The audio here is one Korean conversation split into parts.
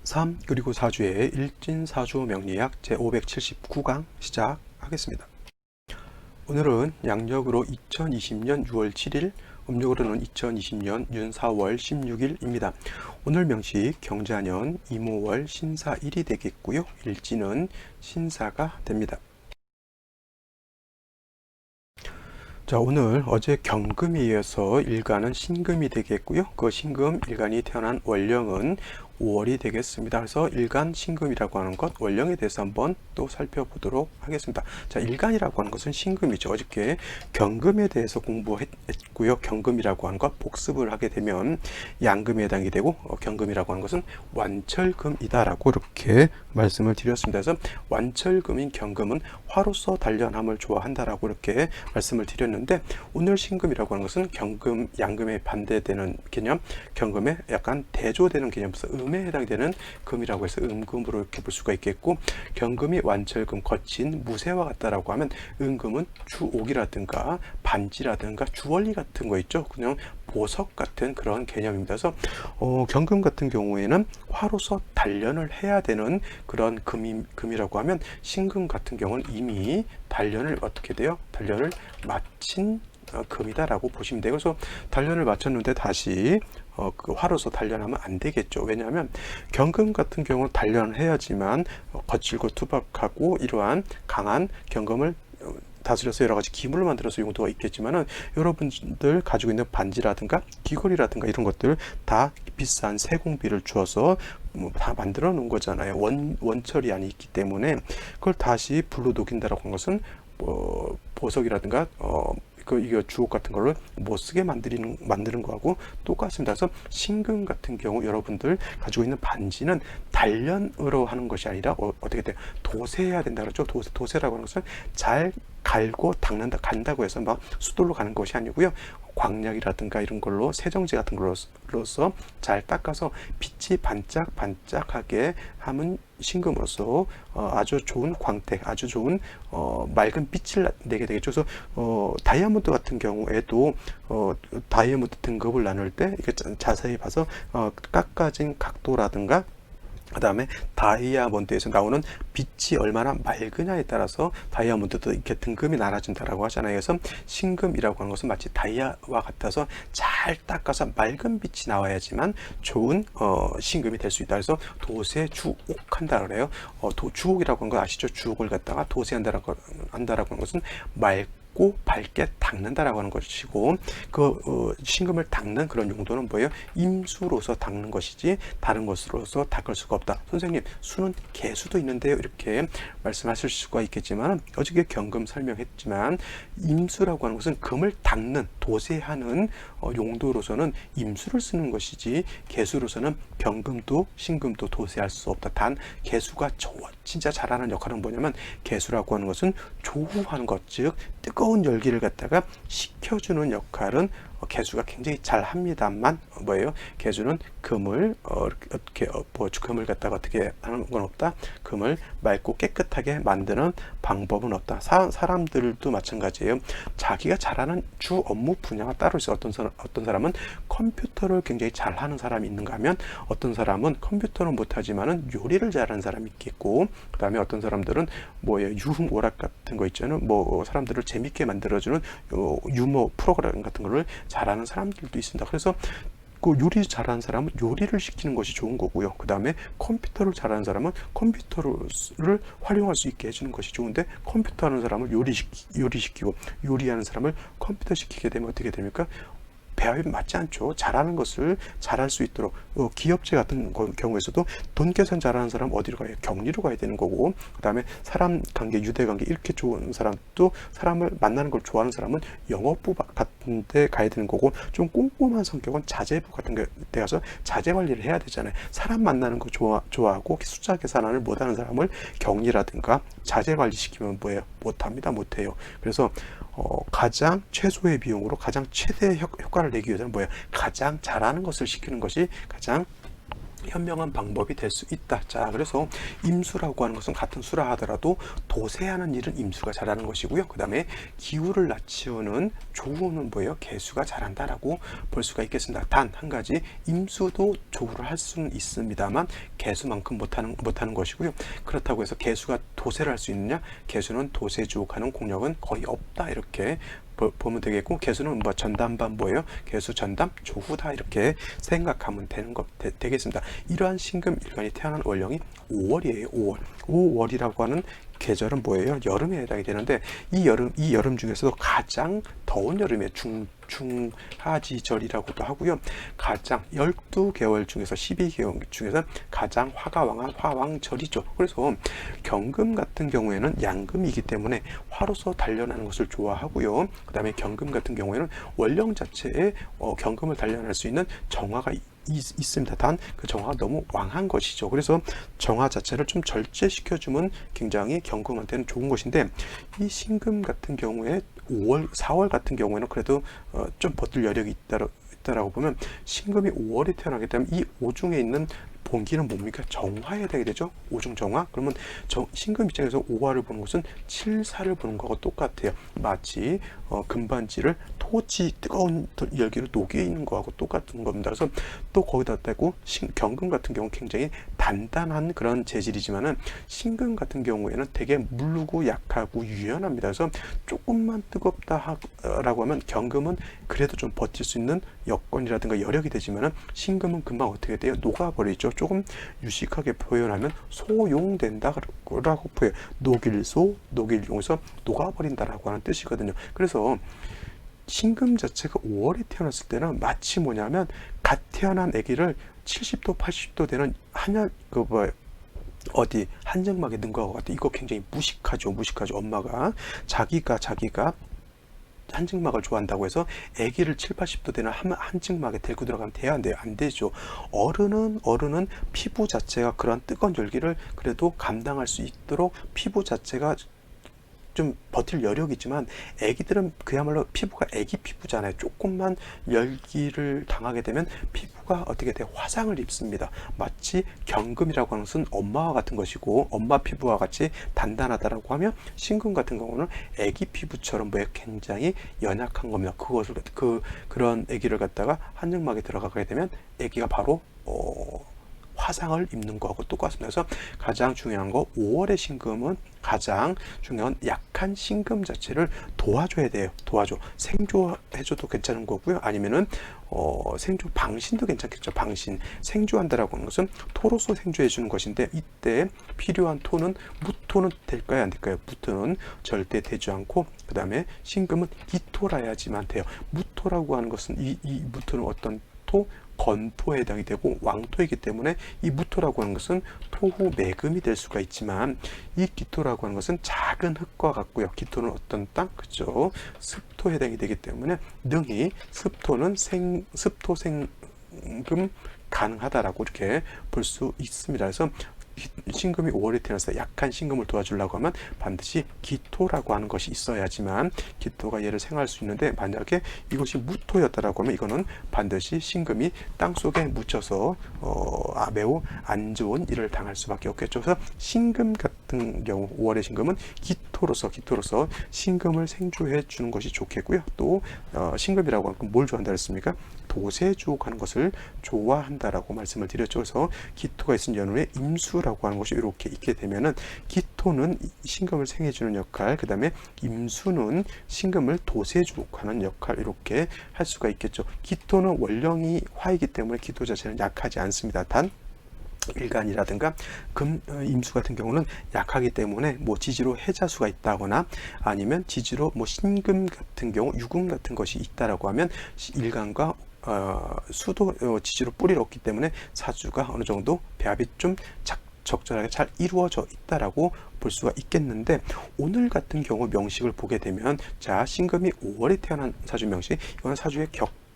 3 그리고 4주의 일진사주 명리학 제579강 시작하겠습니다. 오늘은 양력으로 2020년 6월 7일, 음력으로는 2020년 윤 4월 16일입니다. 오늘 명식 경자년 이모월 신사 1이 되겠고요. 일진은 신사가 됩니다. 자, 오늘 어제 경금에 이어서 일간은 신금이 되겠고요. 그 신금 일간이 태어난 월령은 5월이 되겠습니다. 그래서 일간 신금이라고 하는 것, 월령에 대해서 한번 또 살펴보도록 하겠습니다. 자, 일간이라고 하는 것은 신금이죠. 어저께 경금에 대해서 공부했고요. 경금이라고 하는 것 복습을 하게 되면 양금에 해당이 되고, 경금이라고 하는 것은 완철금이다라고 이렇게 말씀을 드렸습니다. 그래서 완철금인 경금은 화로서 단련함을 좋아한다라고 이렇게 말씀을 드렸는데, 오늘 신금이라고 하는 것은 경금, 양금에 반대되는 개념, 경금에 약간 대조되는 개념에서 음에 해당되는 금이라고 해서 음금으로 이렇게 볼 수가 있겠고, 경금이 완철금 거친 무쇠와 같다라고 하면 은금은 주옥이라든가 반지라든가 주얼리 같은 거 있죠. 그냥 보석 같은 그런 개념입니다. 그래서 경금 같은 경우에는 화로서 단련을 해야 되는 그런 금이라고 하면, 신금 같은 경우는 이미 단련을 어떻게 돼요? 단련을 마친 금이다라고 보시면 돼요. 그래서 단련을 마쳤는데 다시 그 화로서 단련하면 안 되겠죠. 왜냐하면 경금 같은 경우는 단련을 해야지만 거칠고 투박하고 이러한 강한 경금을 다스려서 여러 가지 기물을 만들어서 용도가 있겠지만은, 여러분들 가지고 있는 반지라든가 귀걸이라든가 이런 것들 다 비싼 세공비를 주어서 다 만들어 놓은 거잖아요. 원철이 안에 있기 때문에 그걸 다시 불로 녹인다라고 하는 것은 보석이라든가 이거 주옥 같은 걸로 못 쓰게 만드는 거하고 똑같습니다. 그래서 신금 같은 경우 여러분들 가지고 있는 반지는 단련으로 하는 것이 아니라 어떻게 돼요? 도세해야 된다 그랬죠. 도세라고 하는 것은 잘 갈고 닦는다, 간다고 해서 막 수돌로 가는 것이 아니고요. 광약이라든가 이런 걸로, 세정제 같은 걸로서 잘 닦아서 빛이 반짝반짝하게 하면 신금으로서 아주 좋은 광택, 아주 좋은 맑은 빛을 내게 되겠죠. 그래서 다이아몬드 같은 경우에도 다이아몬드 등급을 나눌 때 이게 자세히 봐서 깎아진 각도라든가, 그 다음에 다이아몬드에서 나오는 빛이 얼마나 맑으냐에 따라서 다이아몬드도 이렇게 등급이 나눠진다라고 하잖아요. 그래서 신금이라고 하는 것은 마치 다이아와 같아서 잘 닦아서 맑은 빛이 나와야지만 좋은 신금이 될 수 있다. 그래서 도세 주옥한다 그래요. 주옥이라고 하는 거 아시죠? 주옥을 갖다가 도세한다라고 하는 것은 맑고 밝게 닦는다라고 하는 것이고, 신금을 닦는 그런 용도는 뭐예요? 임수로서 닦는 것이지 다른 것으로서 닦을 수가 없다. 선생님, 수는 개수도 있는데요, 이렇게 말씀하실 수가 있겠지만, 어저께 경금 설명했지만 임수라고 하는 것은 금을 닦는, 도세하는 용도로서는 임수를 쓰는 것이지, 개수로서는 경금도 신금도 도세할 수 없다. 단 개수가 진짜 잘하는 역할은 뭐냐면, 개수라고 하는 것은 조후하는 것, 즉 뜨거운 열기를 갖다가 식혀주는 역할은 개수가 굉장히 잘 합니다만, 뭐예요? 개수는 금을 금을 갖다가 어떻게 하는 건 없다. 금을 맑고 깨끗하게 만드는 방법은 없다. 사람들도 마찬가지예요. 자기가 잘하는 주 업무 분야가 따로 있어요. 어떤 사람은 컴퓨터를 굉장히 잘하는 사람이 있는가 하면, 어떤 사람은 컴퓨터는 못하지만은 요리를 잘하는 사람이 있겠고, 그 다음에 어떤 사람들은 뭐예요? 유흥 오락 같은 거 있잖아요. 사람들을 재밌게 만들어주는 유머 프로그램 같은 거를 잘하는 사람들도 있습니다. 그래서 그 요리 잘하는 사람은 요리를 시키는 것이 좋은 거고요. 그 다음에 컴퓨터를 잘하는 사람은 컴퓨터를 활용할 수 있게 해주는 것이 좋은데, 컴퓨터 하는 사람을 요리시키고 요리하는 사람을 컴퓨터 시키게 되면 어떻게 됩니까? 배합이 맞지 않죠. 잘하는 것을 잘할 수 있도록, 기업체 같은 경우에서도 돈 계산 잘하는 사람 어디로 가요? 격리로 가야 되는 거고, 그 다음에 사람 관계, 유대 관계 이렇게 좋은 사람도, 사람을 만나는 걸 좋아하는 사람은 영업부 같은 데 가야 되는 거고, 좀 꼼꼼한 성격은 자재부 같은 데 가서 자재 관리를 해야 되잖아요. 사람 만나는 거 좋아하고 숫자 계산을 못하는 사람을 격리라든가 자재 관리 시키면 뭐예요? 못합니다. 못해요. 그래서 가장 최소의 비용으로 가장 최대의 효과를 내기 위해서는 뭐예요? 가장 잘하는 것을 시키는 것이 가장 현명한 방법이 될 수 있다. 자, 그래서 임수라고 하는 것은 같은 수라 하더라도 도세하는 일은 임수가 잘하는 것이고요. 그 다음에 기후를 낮추는 조우는 뭐예요? 개수가 잘한다라고 볼 수가 있겠습니다. 단 한 가지, 임수도 조우를 할 수는 있습니다만 개수만큼 못하는 것이고요. 그렇다고 해서 개수가 도세를 할 수 있느냐? 개수는 도세 주옥하는 공력은 거의 없다. 이렇게 보면 되겠고, 개수는 뭐 전담반 뭐예요? 개수 전담 조후다 이렇게 생각하면 되겠습니다. 이러한 신금 일간이 태어난 월령이 5월이에요. 5월. 5월이라고 하는 계절은 뭐예요? 여름에 해당이 되는데 이 여름 중에서도 가장 더운 여름에 중하지절이라고도 하고요. 가장 12개월 중에서 12개월 중에서 가장 화가 왕한 화왕절이죠. 그래서 경금 같은 경우에는 양금이기 때문에 화로서 단련하는 것을 좋아하고요. 그 다음에 경금 같은 경우에는 월령 자체에 경금을 단련할 수 있는 정화가 있습니다. 단 그 정화가 너무 왕한 것이죠. 그래서 정화 자체를 좀 절제시켜주면 굉장히 경금한테는 좋은 것인데, 이 신금 같은 경우에 5월, 4월 같은 경우에는 그래도 좀 버틸 여력이 있다라고 보면, 신금이 5월에 태어나게 되면 이 오중에 있는 본기는 뭡니까? 정화해야 되게 되죠. 오중 정화. 그러면 신금 입장에서 5화를 보는 것은 7사를 보는 것과 똑같아요. 마치 금반지를 토지 뜨거운 열기로 녹여 있는 거하고 똑같은 겁니다. 그래서 또 거기다 대고 경금 같은 경우는 굉장히 단단한 그런 재질이지만은 신금 같은 경우에는 되게 물르고 약하고 유연합니다. 그래서 조금만 뜨겁다라고 하면 경금은 그래도 좀 버틸 수 있는 여건이라든가 여력이 되지만은 신금은 금방 어떻게 돼요? 녹아버리죠. 조금 유식하게 표현하면 소용된다라고 표현. 녹일용에서 녹아버린다라고 하는 뜻이거든요. 그래서 신금 자체가 5월에 태어났을 때는 마치 뭐냐면 갓 태어난 아기를 70도 80도 되는 한증막에 넣은 것과 같아. 이거 굉장히 무식하죠. 엄마가 자기가 한증막을 좋아한다고 해서 아기를 7, 80도 되는 한증막에 데리고 들어가면 돼야 안 돼요? 안 되죠. 어른은 피부 자체가 그런 뜨거운 열기를 그래도 감당할 수 있도록 피부 자체가 좀 버틸 여력이 있지만, 아기들은 그야말로 피부가 아기 피부잖아요. 조금만 열기를 당하게 되면 피부가 어떻게 돼요? 화상을 입습니다. 마치 경금이라고 하는 것은 엄마와 같은 것이고, 엄마 피부와 같이 단단하다라고 하면 신금 같은 경우는 아기 피부처럼 굉장히 연약한 겁니다. 그런 아기를 갖다가 한증막에 들어가게 되면 아기가 바로 화상을 입는 거하고 똑같습니다. 그래서 가장 중요한 거, 5월의 신금은 가장 중요한 약한 신금 자체를 도와줘야 돼요. 생조해줘도 괜찮은 거고요. 아니면은 생조 방신도 괜찮겠죠. 방신, 생조한다라고 하는 것은 토로서 생조해 주는 것인데, 이때 필요한 토는 무토는 될까요? 안 될까요? 무토는 절대 되지 않고, 그 다음에 신금은 기토라야지만 돼요. 무토라고 하는 것은 이 무토는 어떤 토? 건토에 해당이 되고 왕토이기 때문에 이 무토라고 하는 것은 토후 매금이 될 수가 있지만, 이 기토라고 하는 것은 작은 흙과 같고요. 기토는 어떤 땅? 그죠? 습토에 해당이 되기 때문에 능히 습토는 습토 생금 가능하다라고 이렇게 볼 수 있습니다. 그래서 신금이 5월에 태어나서 약한 신금을 도와주려고 하면 반드시 기토라고 하는 것이 있어야지만 기토가 얘를 생활할 수 있는데, 만약에 이것이 무토였다라고 하면 이거는 반드시 신금이 땅속에 묻혀서 매우 안 좋은 일을 당할 수밖에 없겠죠. 그래서 신금 같은 경우 5월의 신금은 기토로서 신금을 생조해 주는 것이 좋겠고요. 또 신금이라고 하는 건 뭘 좋아한다 그랬습니까? 도세주옥하는 것을 좋아한다라고 말씀을 드렸죠. 그래서 기토가 있은 연운에 임수라고 하는 것이 이렇게 있게 되면은, 기토는 신금을 생해주는 역할, 그 다음에 임수는 신금을 도세주옥하는 역할, 이렇게 할 수가 있겠죠. 기토는 월령이 화이기 때문에 기토 자체는 약하지 않습니다. 단 일간이라든가 임수 같은 경우는 약하기 때문에 지지로 해자수가 있다거나, 아니면 지지로 신금 같은 경우 유금 같은 것이 있다라고 하면 일간과 수도 지지로 뿌리를 얻기 때문에 사주가 어느 정도 배합이 좀 적절하게 잘 이루어져 있다라고 볼 수가 있겠는데, 오늘 같은 경우 명식을 보게 되면, 자, 신금이 5월에 태어난 사주 명식, 이거는 사주의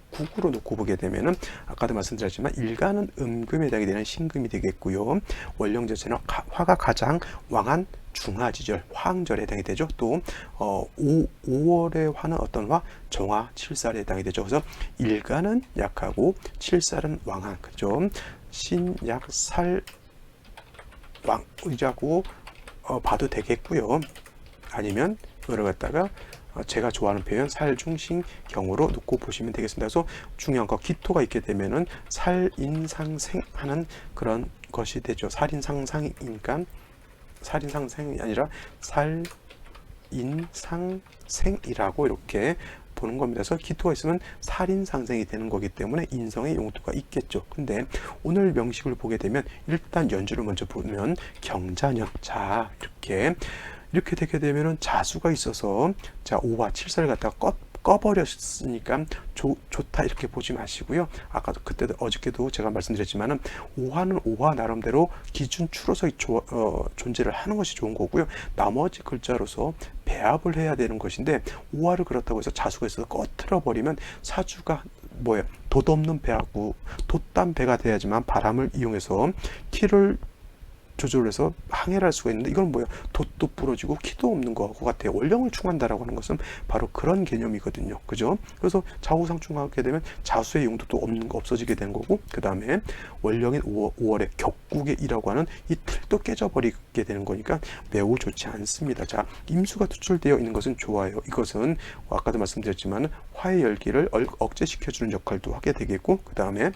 국으로 놓고 보게 되면은 아까도 말씀드렸지만 일간은 음금에 해당이 되는 신금이 되겠고요. 월령 자체는 화가 가장 왕한 중하지절, 화항절에 해당이 되죠. 또 5월의 화는 어떤 화? 정화, 칠살에 해당이 되죠. 그래서 일간은 약하고 칠살은 왕한, 그죠? 신약살왕이라고 봐도 되겠고요. 아니면 이거를 갖다가 제가 좋아하는 표현 살중신경으로 놓고 보시면 되겠습니다. 그래서 중요한 거 기토가 있게 되면은 살인상생하는 그런 것이 되죠. 살인상상이니까 살인상생이 아니라 살인상생이라고 이렇게 보는 겁니다. 그래서 기토가 있으면 살인상생이 되는 거기 때문에 인성의 용도가 있겠죠. 근데 오늘 명식을 보게 되면 일단 연주를 먼저 보면 경자년. 자, 이렇게 되게 되면은 자수가 있어서 자 5화 7사를 갖다가 꺼버렸으니까 좋다 이렇게 보지 마시고요. 아까도 그때도 어저께도 제가 말씀드렸지만은 5화는 5화 나름대로 기준추로서 존재를 하는 것이 좋은 거고요. 나머지 글자로서 배합을 해야 되는 것인데 5화를 그렇다고 해서 자수가 있어서 꺼트려 버리면 사주가 뭐예요? 돛없는 배하고 돛단 배가 돼야지만 바람을 이용해서 키를 조절해서 항해를 할 수가 있는데 이건 뭐예요? 돛도 부러지고 키도 없는 것 같아요. 원령을 충한다라고 하는 것은 바로 그런 개념이거든요. 그죠? 그래서 좌우상충하게 되면 자수의 용도도 없어지게 되는 거고, 그 다음에 원령인 5월의 격국의이라고 하는 이 틀도 깨져버리게 되는 거니까 매우 좋지 않습니다. 자, 임수가 투출되어 있는 것은 좋아요. 이것은 아까도 말씀드렸지만 화의 열기를 억제시켜주는 역할도 하게 되겠고, 그 다음에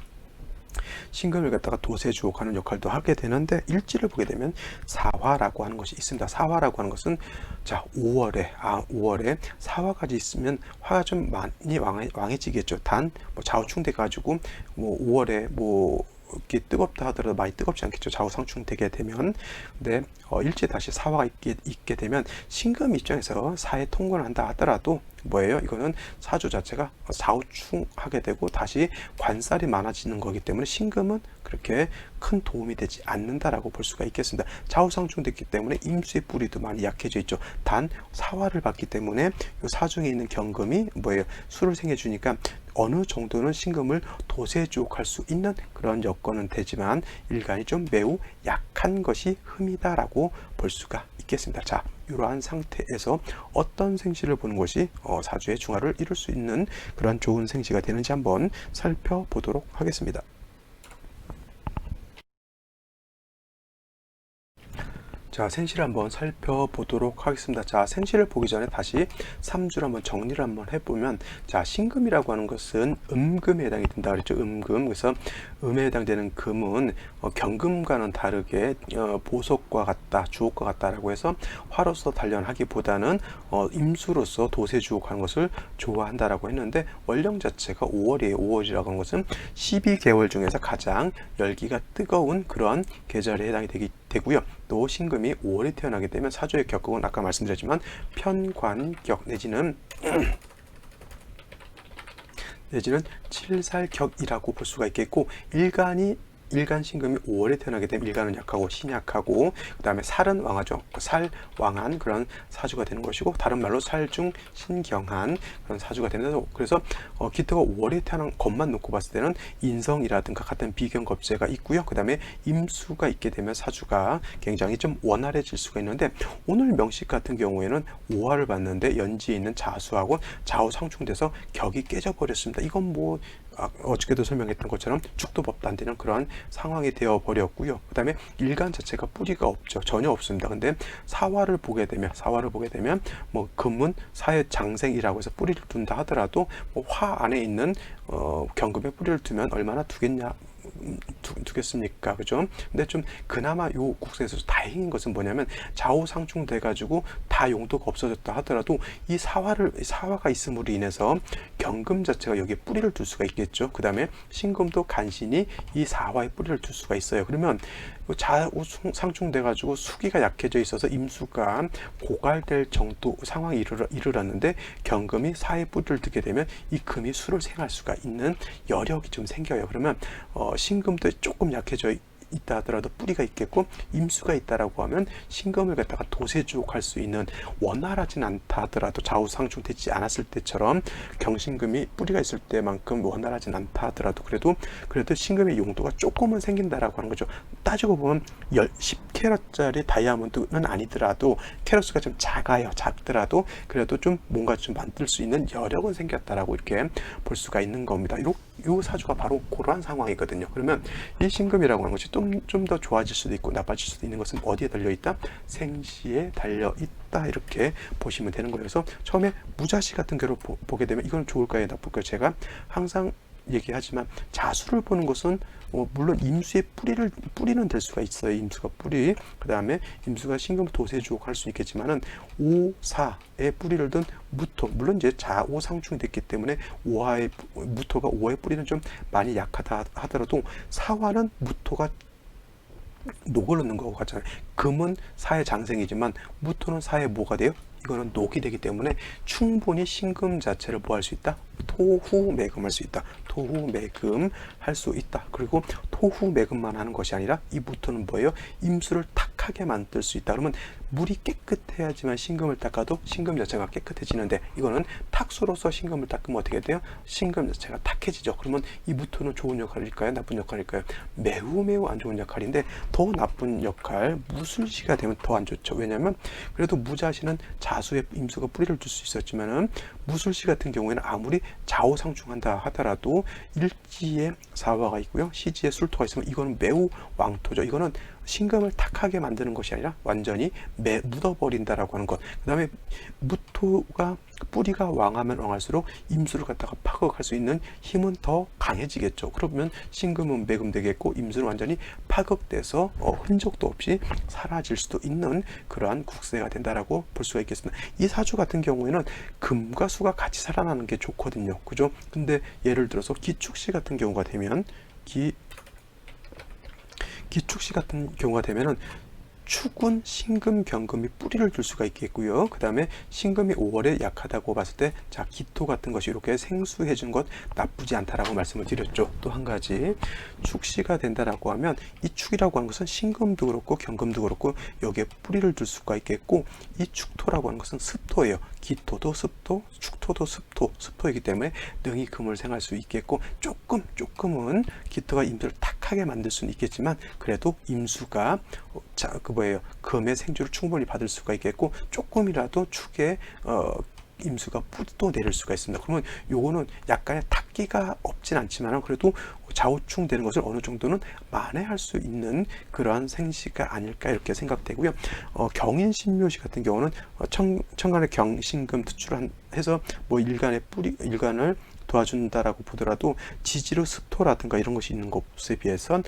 신금을 갖다가 도세주옥하는 역할도 하게 되는데 일지를 보게 되면 사화라고 하는 것이 있습니다. 사화라고 하는 것은 자 5월에 사화까지 있으면 화가 좀 많이 왕해지겠죠. 단 뭐 좌우충돼 가지고 뭐 5월에 뭐 이렇게 뜨겁다 하더라도 많이 뜨겁지 않겠죠. 좌우상충 되게 되면. 근데 일제 다시 사화가 있게 되면 신금 입장에서 사에 통과를 한다 하더라도 뭐예요? 이거는 사주 자체가 좌우충하게 되고 다시 관살이 많아지는 거기 때문에 신금은 그렇게 큰 도움이 되지 않는다라고 볼 수가 있겠습니다. 좌우상충됐기 때문에 임수의 뿌리도 많이 약해져 있죠. 단 사화를 받기 때문에 이 사중에 있는 경금이 뭐예요? 수를 생겨주니까 어느 정도는 신금을 도세주옥할 수 있는 그런 여건은 되지만 일간이 좀 매우 약한 것이 흠이다라고 볼 수가 있겠습니다. 자, 이러한 상태에서 어떤 생시를 보는 것이 사주의 중화를 이룰 수 있는 그런 좋은 생시가 되는지 한번 살펴보도록 하겠습니다. 자, 생시를 한번 살펴보도록 하겠습니다. 자, 생시를 보기 전에 다시 3주를 한번 정리를 한번 해보면, 자, 신금이라고 하는 것은 음금에 해당이 된다 그랬죠. 음금. 그래서 음에 해당되는 금은 경금과는 다르게 보석과 같다, 주옥과 같다라고 해서 화로서 단련하기보다는 임수로서 도세주옥하는 것을 좋아한다라고 했는데, 원령 자체가 5월이에요. 5월이라고 하는 것은 12개월 중에서 가장 열기가 뜨거운 그런 계절에 해당이 되고요. 또 신금이 5월에 태어나게 되면 사주의 격국은 아까 말씀드렸지만 편관격 내지는 칠살격이라고 볼 수가 있겠고, 일간 신금이 5월에 태어나게 되면 일간은 약하고 신약하고, 그 다음에 살은 왕하죠. 살왕한 그런 사주가 되는 것이고, 다른 말로 살중 신경한 그런 사주가 되는데, 그래서 기토가 5월에 태어난 것만 놓고 봤을 때는 인성이라든가 같은 비견겁제가 있고요. 그 다음에 임수가 있게 되면 사주가 굉장히 좀 원활해질 수가 있는데, 오늘 명식 같은 경우에는 5화를 봤는데 연지에 있는 자수하고 좌우상충돼서 격이 깨져버렸습니다. 이건 뭐 어저께도 설명했던 것처럼 축도 법도 안 되는 그런 상황이 되어 버렸고요. 그 다음에 일간 자체가 뿌리가 없죠. 전혀 없습니다. 근데 사화를 보게 되면 뭐 금은 사의 장생이라고 해서 뿌리를 둔다 하더라도 뭐 화 안에 있는 경금에 뿌리를 두면 얼마나 두겠습니까? 그죠? 근데 좀 그나마 요 국세에서 다행인 것은 뭐냐면 좌우상충 돼가지고 다 용도가 없어졌다 하더라도 이 사화가 있음으로 인해서 경금 자체가 여기에 뿌리를 둘 수가 있겠죠. 그 다음에 신금도 간신히 이 사화에 뿌리를 둘 수가 있어요. 그러면 좌우상충 돼가지고 수기가 약해져 있어서 임수가 고갈될 정도 상황이 이르렀는데 경금이 사에 뿌리를 두게 되면 이 금이 수를 생할 수가 있는 여력이 좀 생겨요. 그러면 신금도 조금 약해져 있다 하더라도 뿌리가 있겠고, 임수가 있다라고 하면 신금을 갖다가 도세주옥할 수 있는, 원활하진 않다 하더라도 좌우상충 되지 않았을 때처럼 경신금이 뿌리가 있을 때만큼 원활하진 않다 하더라도 그래도 신금의 용도가 조금은 생긴다라고 하는 거죠. 따지고 보면 10캐럿짜리 다이아몬드는 아니더라도 캐럿수가 좀 작더라도 그래도 좀 뭔가 좀 만들 수 있는 여력은 생겼다라고 이렇게 볼 수가 있는 겁니다. 요 사주가 바로 그러한 상황이거든요. 그러면 이 신금이라고 하는 것이 좀 더 좋아질 수도 있고 나빠질 수도 있는 것은 어디에 달려있다? 생시에 달려있다. 이렇게 보시면 되는 거예요. 그래서 처음에 무자시 같은 경우를 보게 되면 이건 좋을까요? 나쁠까요? 제가 항상 얘기하지만 자수를 보는 것은 물론 임수의 뿌리는 될 수가 있어요. 임수가 뿌리. 그 다음에 임수가 신금 도세주옥 할 수 있겠지만은 오사의 뿌리를 든 무토. 물론 이제 좌오상충이 됐기 때문에 무토가 오화의 뿌리는 좀 많이 약하다 하더라도 사화는 무토가 녹을 넣는 거고 같잖아요. 금은 사의 장생이지만 무토는 사의 뭐가 돼요? 이거는 녹이 되기 때문에 충분히 신금 자체를 뭐 할 수 있다? 토후매금 할 수 있다. 토후매금 할 수 있다. 그리고 토후매금만 하는 것이 아니라 이 무토는 뭐예요? 임수를 탁하게 만들 수 있다. 그러면 물이 깨끗해야지만 신금을 닦아도 신금 자체가 깨끗해지는데 이거는 탁수로서 신금을 닦으면 어떻게 돼요? 신금 자체가 탁해지죠. 그러면 이 무토는 좋은 역할일까요? 나쁜 역할일까요? 매우 안 좋은 역할인데 더 나쁜 역할, 무술시가 되면 더 안 좋죠. 왜냐하면 그래도 무자시는 자수의 임수가 뿌리를 둘 수 있었지만은 무술시 같은 경우에는 아무리 좌우상충한다 하더라도 일지에 사화가 있고요, 시지에 술토가 있으면 이거는 매우 왕토죠. 이거는 신금을 탁하게 만드는 것이 아니라 완전히 묻어버린다라고 하는 것. 그 다음에 무토가 뿌리가 왕하면 왕할수록 임수를 갖다가 파극할 수 있는 힘은 더 강해지겠죠. 그러면 신금은 매금되겠고 임수는 완전히 파극돼서 흔적도 없이 사라질 수도 있는 그러한 국세가 된다라고 볼 수가 있겠습니다. 이 사주 같은 경우에는 금과 수가 같이 살아나는 게 좋거든요. 그죠? 근데 예를 들어서 기축시 같은 경우가 되면 기축시 같은 경우가 되면은 축은 신금, 경금이 뿌리를 둘 수가 있겠고요. 그 다음에 신금이 5월에 약하다고 봤을 때, 자, 기토 같은 것이 이렇게 생수해 준 것 나쁘지 않다라고 말씀을 드렸죠. 또 한 가지, 축시가 된다라고 하면 이 축이라고 하는 것은 신금도 그렇고 경금도 그렇고 여기에 뿌리를 둘 수가 있겠고, 이 축토라고 하는 것은 습토예요. 기토도 습토, 축토도 습토이기 때문에 능히 금을 생할 수 있겠고, 조금은 기토가 임수를 탁하게 만들 수는 있겠지만 그래도 임수가 금의 생주를 충분히 받을 수가 있겠고, 조금이라도 축에 임수가 뿌리도 내릴 수가 있습니다. 그러면 요거는 약간의 탁기가 없진 않지만 그래도 좌우충 되는 것을 어느 정도는 만회할 수 있는 그러한 생시가 아닐까 이렇게 생각되고요. 경인신묘시 같은 경우는 천간의 경신금 특출을 해서 뭐 일간을 도와준다라고 보더라도 지지로 습토라든가 이런 것이 있는 것에 비해선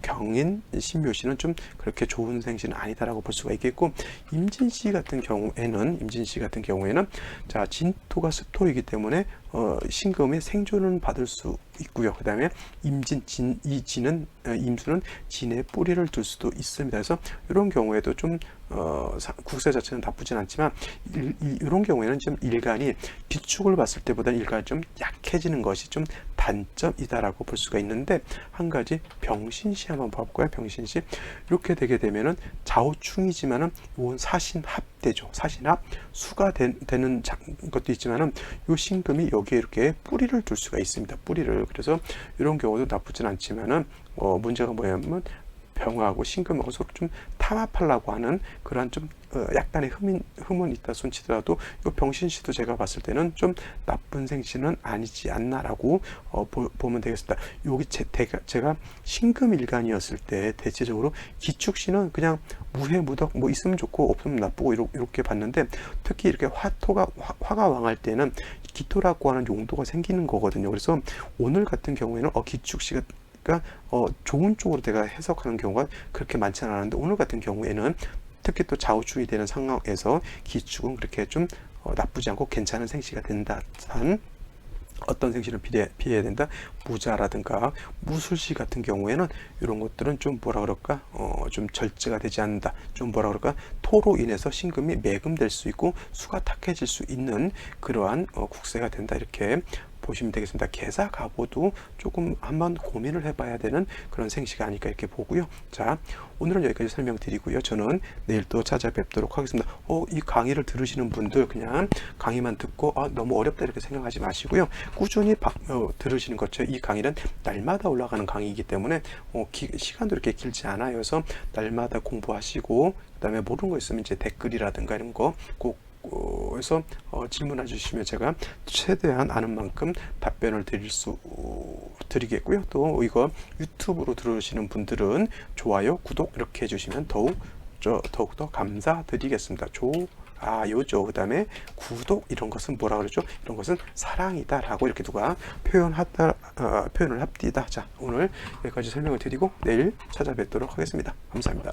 경인 신묘시는 좀 그렇게 좋은 생시는 아니다라고 볼 수가 있겠고, 임진시 같은 경우에는 자, 진토가 습토이기 때문에 신금의 생존은 받을 수 있고요. 그 다음에 임수는 진의 뿌리를 둘 수도 있습니다. 그래서 이런 경우에도 좀 국세 자체는 나쁘진 않지만 이런 경우에는 좀 일간이 기축을 봤을 때보다는 일간이 좀 약해지는 것이 좀 단점이다라고 볼 수가 있는데, 한 가지 병신시 한번 봐볼까요? 병신시 이렇게 되게 되면은 좌우충이지만은 이건 사신합되죠. 사신합 수가 되는 것도 있지만은 요 신금이 여기에 이렇게 뿌리를 둘 수가 있습니다. 뿌리를. 그래서 이런 경우도 나쁘진 않지만은 문제가 뭐냐면 병하고 신금하고 서로 좀 타협하려고 하는 그러한 좀 약간의 흠은 있다 손치더라도 이 병신시도 제가 봤을 때는 좀 나쁜 생시는 아니지 않나라고 보면 되겠습니다. 여기 제가 신금일간이었을 때 대체적으로 기축시는 그냥 무해무덕 뭐 있으면 좋고 없으면 나쁘고 이렇게 봤는데, 특히 이렇게 화가 왕할 때는 기토라고 하는 용도가 생기는 거거든요. 그래서 오늘 같은 경우에는 기축시가 좋은 쪽으로 내가 해석하는 경우가 그렇게 많지는 않은데, 오늘 같은 경우에는 특히 또 좌우충이 되는 상황에서 기축은 그렇게 좀 나쁘지 않고 괜찮은 생시가 된다. 어떤 생시를 피해야 된다? 무자라든가 무술시 같은 경우에는 이런 것들은 좀 좀 절제가 되지 않는다. 좀 토로 인해서 신금이 매금될 수 있고 수가 탁해질 수 있는 그러한 국세가 된다. 이렇게 보시면 되겠습니다. 계사 가보도 조금 한번 고민을 해봐야 되는 그런 생시가 아닐까 이렇게 보고요. 자, 오늘은 여기까지 설명드리고요. 저는 내일 또 찾아뵙도록 하겠습니다. 이 강의를 들으시는 분들 그냥 강의만 듣고 너무 어렵다 이렇게 생각하지 마시고요. 꾸준히 들으시는 것처럼 이 강의는 날마다 올라가는 강의이기 때문에 시간도 이렇게 길지 않아요. 그래서 날마다 공부하시고, 그 다음에 모르는 거 있으면 이제 댓글이라든가 이런 거 꼭 그래서 질문해 주시면 제가 최대한 아는 만큼 답변을 드리겠고요. 또 이거 유튜브로 들으시는 분들은 좋아요, 구독 이렇게 해주시면 더욱더 감사드리겠습니다. 좋아요죠. 그 다음에 구독 이런 것은 뭐라 그러죠? 이런 것은 사랑이다 라고 이렇게 누가 표현을 합디다. 자, 오늘 여기까지 설명을 드리고 내일 찾아뵙도록 하겠습니다. 감사합니다.